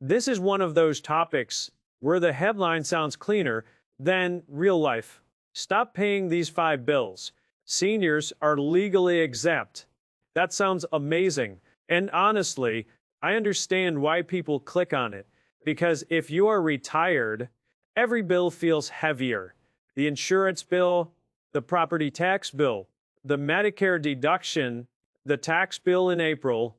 This is one of those topics where the headline sounds cleaner than real life. Stop paying these 5 bills. Seniors are legally exempt. That sounds amazing. And honestly, I understand why people click on it. Because if you are retired, every bill feels heavier. The insurance bill, the property tax bill, the Medicare deduction, the tax bill in April,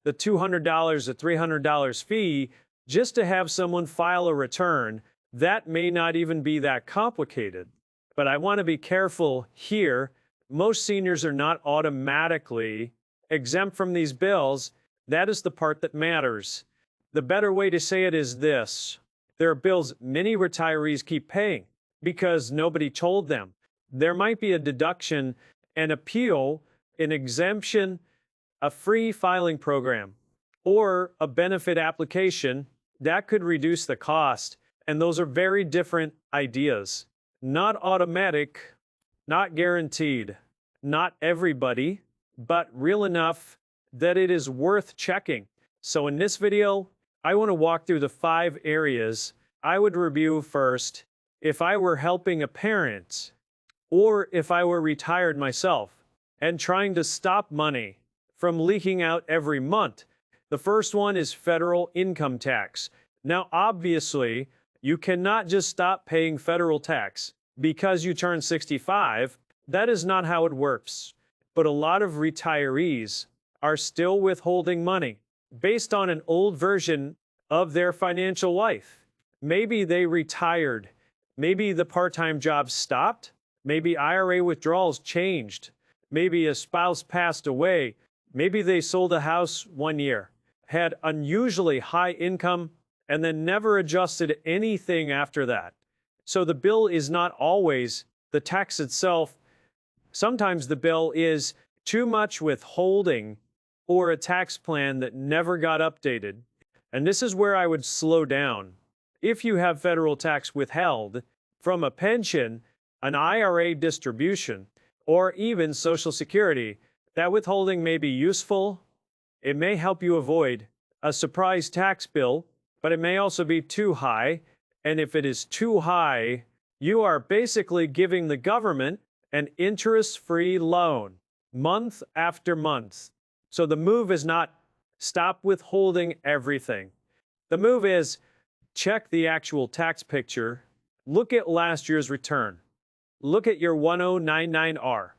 the $200 or $300 fee just to have someone file a return. That may not even be that complicated. But I want to be careful here. Most seniors are not automatically exempt from these bills. That is the part that matters. The better way to say it is this. There are bills many retirees keep paying because nobody told them. There might be a deduction, an appeal, an exemption, a free filing program, or a benefit application that could reduce the cost. And those are very different ideas. Not automatic, not guaranteed, not everybody, but real enough that it is worth checking. So in this video, I want to walk through the 5 areas I would review first if I were helping a parent or if I were retired myself and trying to stop money from leaking out every month. The first one is federal income tax. Now, obviously, you cannot just stop paying federal tax because you turn 65. That is not how it works. But a lot of retirees are still withholding money based on an old version of their financial life. Maybe they retired. Maybe the part-time job stopped. Maybe IRA withdrawals changed. Maybe a spouse passed away. Maybe they sold a house 1 year, had unusually high income, and then never adjusted anything after that. So the bill is not always the tax itself. Sometimes the bill is too much withholding or a tax plan that never got updated. And this is where I would slow down. If you have federal tax withheld from a pension, an IRA distribution, or even Social Security, that withholding may be useful. It may help you avoid a surprise tax bill, but it may also be too high. And if it is too high, you are basically giving the government an interest-free loan month after month. So the move is not stop withholding everything. The move is check the actual tax picture. Look at last year's return. Look at your 1099-R.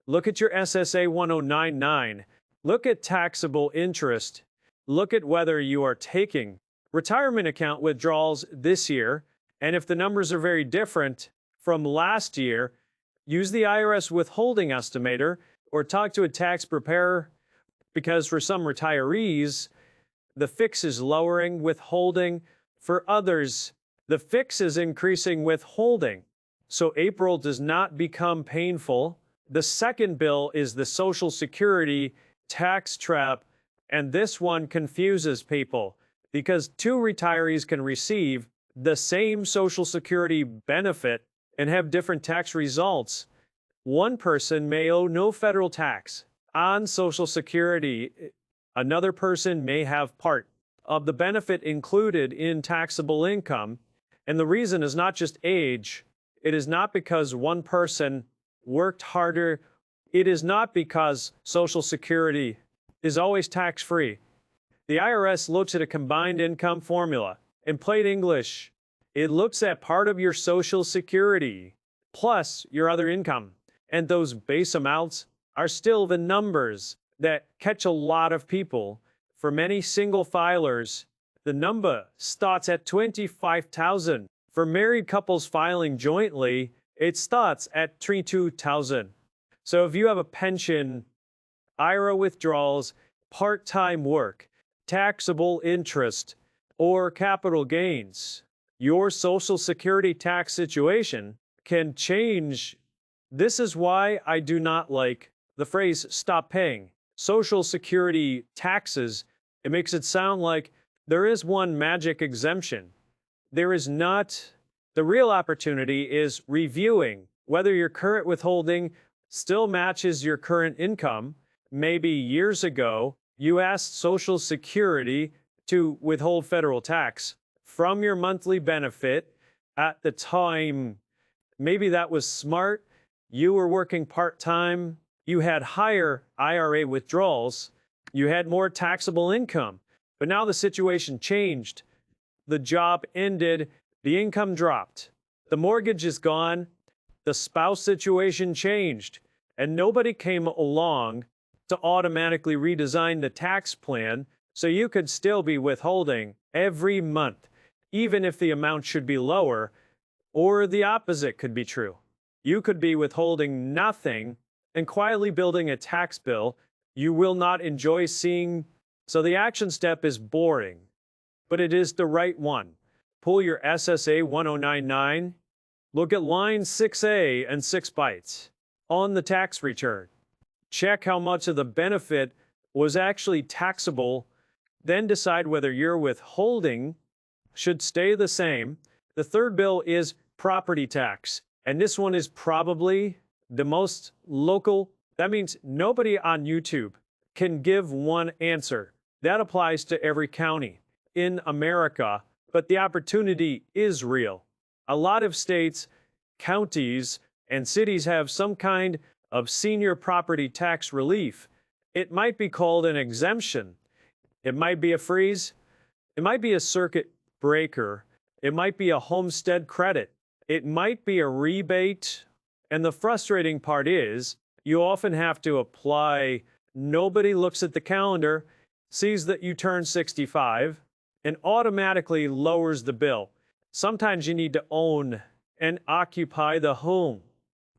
Look at your SSA 1099. Look at taxable interest. Look at whether you are taking retirement account withdrawals this year. And if the numbers are very different from last year, use the IRS withholding estimator or talk to a tax preparer, because for some retirees, the fix is lowering withholding. For others, the fix is increasing withholding. So April does not become painful. The second bill is the Social Security tax trap, and this one confuses people because 2 retirees can receive the same Social Security benefit and have different tax results. One person may owe no federal tax on Social Security. Another person may have part of the benefit included in taxable income. And the reason is not just age. It is not because one person worked harder. It is not because Social Security is always tax-free. The IRS looks at a combined income formula. In plain English, it looks at part of your Social Security plus your other income. And those base amounts are still the numbers that catch a lot of people. For many single filers, the number starts at $25,000. For married couples filing jointly, it starts at $32,000. So if you have a pension, IRA withdrawals, part-time work, taxable interest, or capital gains, your Social Security tax situation can change. This is why I do not like the phrase stop paying Social Security taxes. It makes it sound like there is one magic exemption. There is not. The real opportunity is reviewing whether your current withholding still matches your current income. Maybe years ago, you asked Social Security to withhold federal tax from your monthly benefit at the time. Maybe that was smart. You were working part-time. You had higher IRA withdrawals. You had more taxable income. But now the situation changed. The job ended. The income dropped. The mortgage is gone. The spouse situation changed. And nobody came along to automatically redesign the tax plan so you could still be withholding every month, even if the amount should be lower, or the opposite could be true. You could be withholding nothing and quietly building a tax bill you will not enjoy seeing. So the action step is boring, but it is the right one. Pull your SSA 1099, look at lines 6A and 6 bytes on the tax return. Check how much of the benefit was actually taxable, then decide whether your withholding should stay the same. The third bill is property tax, and this one is probably the most local. That means nobody on YouTube can give one answer. That applies to every county in America, but the opportunity is real. A lot of states, counties, and cities have some kind of senior property tax relief. It might be called an exemption. It might be a freeze. It might be a circuit breaker. It might be a homestead credit. It might be a rebate. And the frustrating part is, you often have to apply. Nobody looks at the calendar, sees that you turn 65, and automatically lowers the bill. Sometimes you need to own and occupy the home.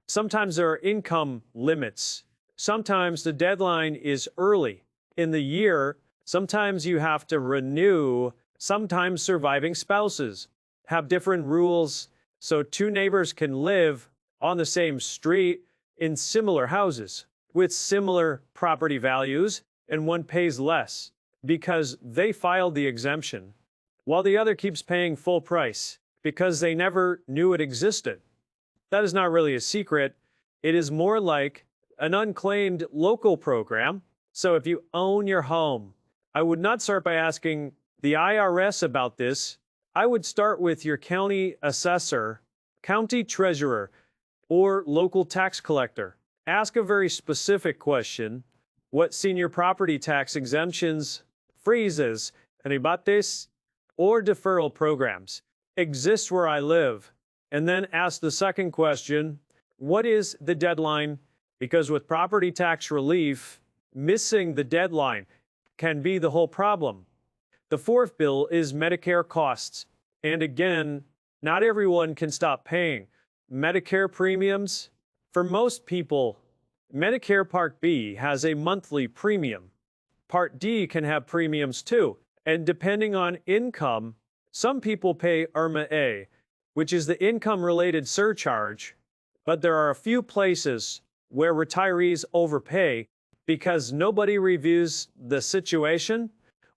Sometimes there are income limits. Sometimes the deadline is early in the year. Sometimes you have to renew. Sometimes surviving spouses have different rules, so two neighbors can live on the same street in similar houses with similar property values, and one pays less because they filed the exemption, while the other keeps paying full price because they never knew it existed. That is not really a secret. It is more like an unclaimed local program. So if you own your home, I would not start by asking the IRS about this. I would start with your county assessor, county treasurer, or local tax collector. Ask a very specific question. What senior property tax exemptions, freezes, rebates, or deferral programs exist where I live? And then ask the second question, what is the deadline? Because with property tax relief, missing the deadline can be the whole problem. The fourth bill is Medicare costs. And again, not everyone can stop paying Medicare premiums. For most people, Medicare Part B has a monthly premium. Part D can have premiums too. And depending on income, some people pay IRMA A, which is the income-related surcharge, but there are a few places where retirees overpay because nobody reviews the situation.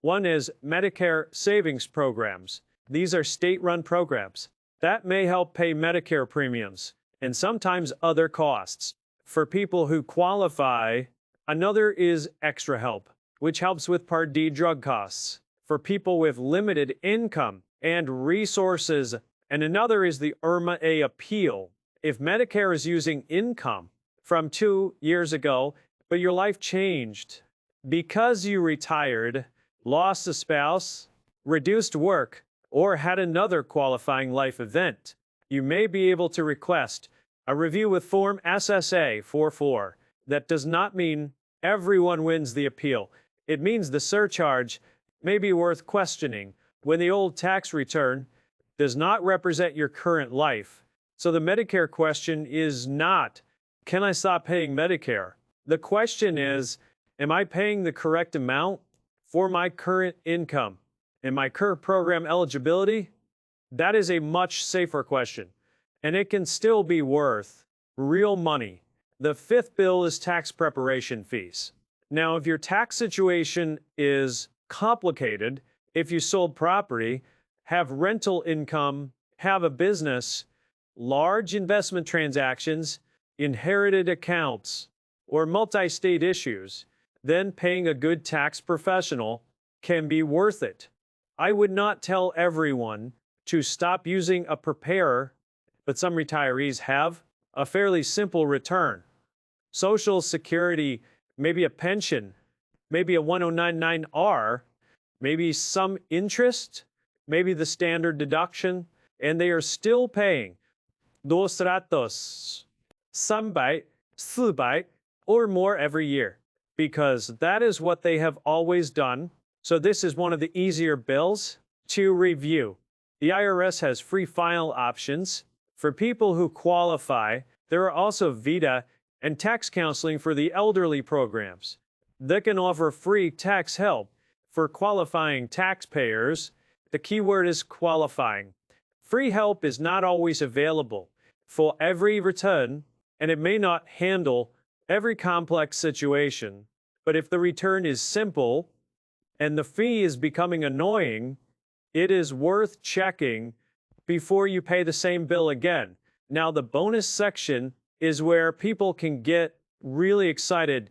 One is Medicare savings programs. These are state-run programs that may help pay Medicare premiums and sometimes other costs for people who qualify. Another is Extra Help, which helps with Part D drug costs for people with limited income and resources. And another is the IRMA A appeal. If Medicare is using income from 2 years ago, but your life changed because you retired, lost a spouse, reduced work, or had another qualifying life event, you may be able to request a review with Form SSA 44. That does not mean everyone wins the appeal. It means the surcharge may be worth questioning when the old tax return does not represent your current life. So the Medicare question is not, can I stop paying Medicare? The question is, am I paying the correct amount for my current income and my current program eligibility? That is a much safer question, and it can still be worth real money. The fifth bill is tax preparation fees. Now, if your tax situation is complicated, if you sold property, have rental income, have a business, large investment transactions, inherited accounts, or multi-state issues, then paying a good tax professional can be worth it. I would not tell everyone to stop using a preparer, but some retirees have a fairly simple return. Social Security, maybe a pension, maybe a 1099R, maybe some interest, maybe the standard deduction, and they are still paying dos ratos, 300, 400, or more every year, because that is what they have always done. So this is one of the easier bills to review. The IRS has free file options for people who qualify. There are also VITA and tax counseling for the elderly programs that can offer free tax help for qualifying taxpayers. The keyword is qualifying. Free help is not always available for every return, and it may not handle every complex situation. But if the return is simple and the fee is becoming annoying, it is worth checking before you pay the same bill again. Now, the bonus section is where people can get really excited,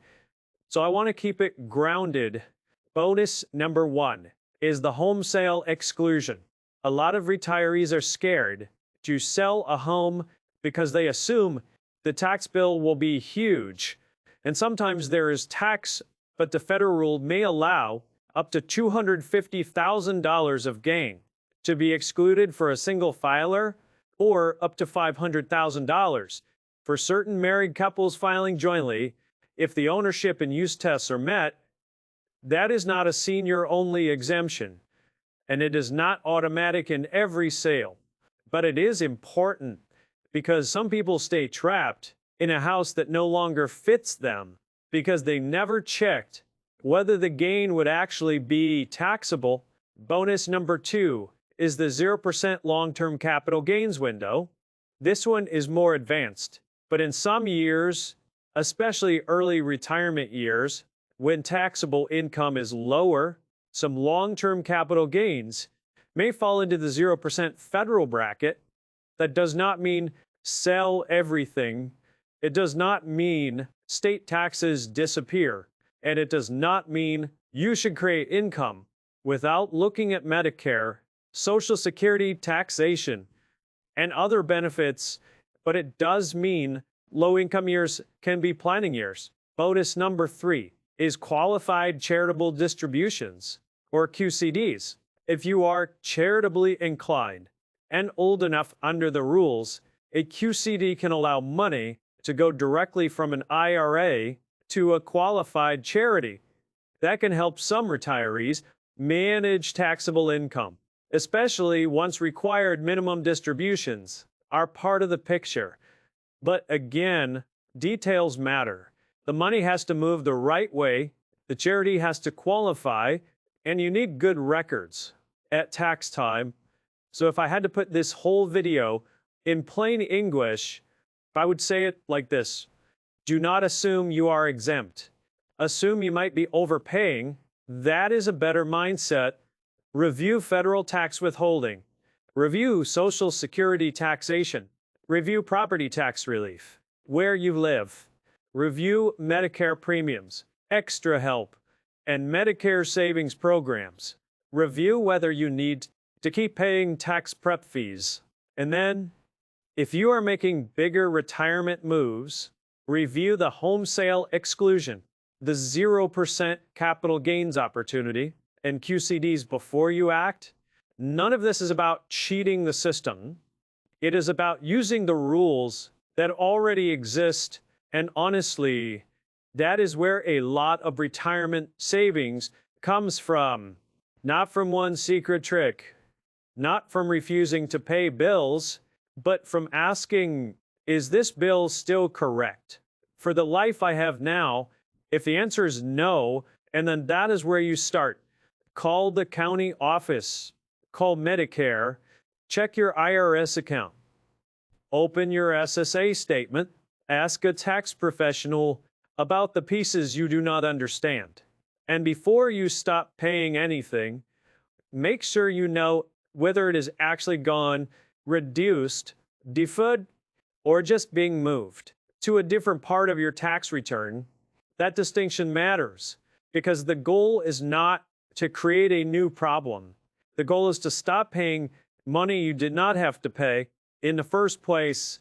so I want to keep it grounded. Bonus number 1 is the home sale exclusion. A lot of retirees are scared to sell a home because they assume the tax bill will be huge. And sometimes there is tax, but the federal rule may allow up to $250,000 of gain to be excluded for a single filer, or up to $500,000 for certain married couples filing jointly if the ownership and use tests are met. That is not a senior-only exemption, and it is not automatic in every sale. But it is important because some people stay trapped in a house that no longer fits them because they never checked whether the gain would actually be taxable. Bonus number 2 is the 0% long-term capital gains window. This one is more advanced, but in some years, especially early retirement years, when taxable income is lower, some long-term capital gains may fall into the 0% federal bracket. That does not mean sell everything. It does not mean state taxes disappear. And it does not mean you should create income without looking at Medicare, Social Security taxation, and other benefits, but it does mean low-income years can be planning years. Bonus number 3 is qualified charitable distributions, or QCDs. If you are charitably inclined and old enough under the rules, a QCD can allow money to go directly from an IRA to a qualified charity. That can help some retirees manage taxable income, especially once required minimum distributions are part of the picture. But again, details matter. The money has to move the right way, the charity has to qualify, and you need good records at tax time. So if I had to put this whole video in plain English, I would say it like this. Do not assume you are exempt. Assume you might be overpaying. That is a better mindset. Review federal tax withholding. Review Social Security taxation. Review property tax relief. Where you live. Review Medicare premiums, extra help, and Medicare savings programs. Review whether you need to keep paying tax prep fees. And then, if you are making bigger retirement moves, review the home sale exclusion, the 0% capital gains opportunity, and QCDs before you act. None of this is about cheating the system. It is about using the rules that already exist, and honestly, that is where a lot of retirement savings comes from. Not from one secret trick, not from refusing to pay bills, but from asking, is this bill still correct for the life I have now? If the answer is no, and then that is where you start. Call the county office, call Medicare, check your IRS account, open your SSA statement, ask a tax professional about the pieces you do not understand. And before you stop paying anything, make sure you know whether it is actually gone, reduced, deferred, or just being moved to a different part of your tax return. That distinction matters because the goal is not to create a new problem. The goal is to stop paying money you did not have to pay in the first place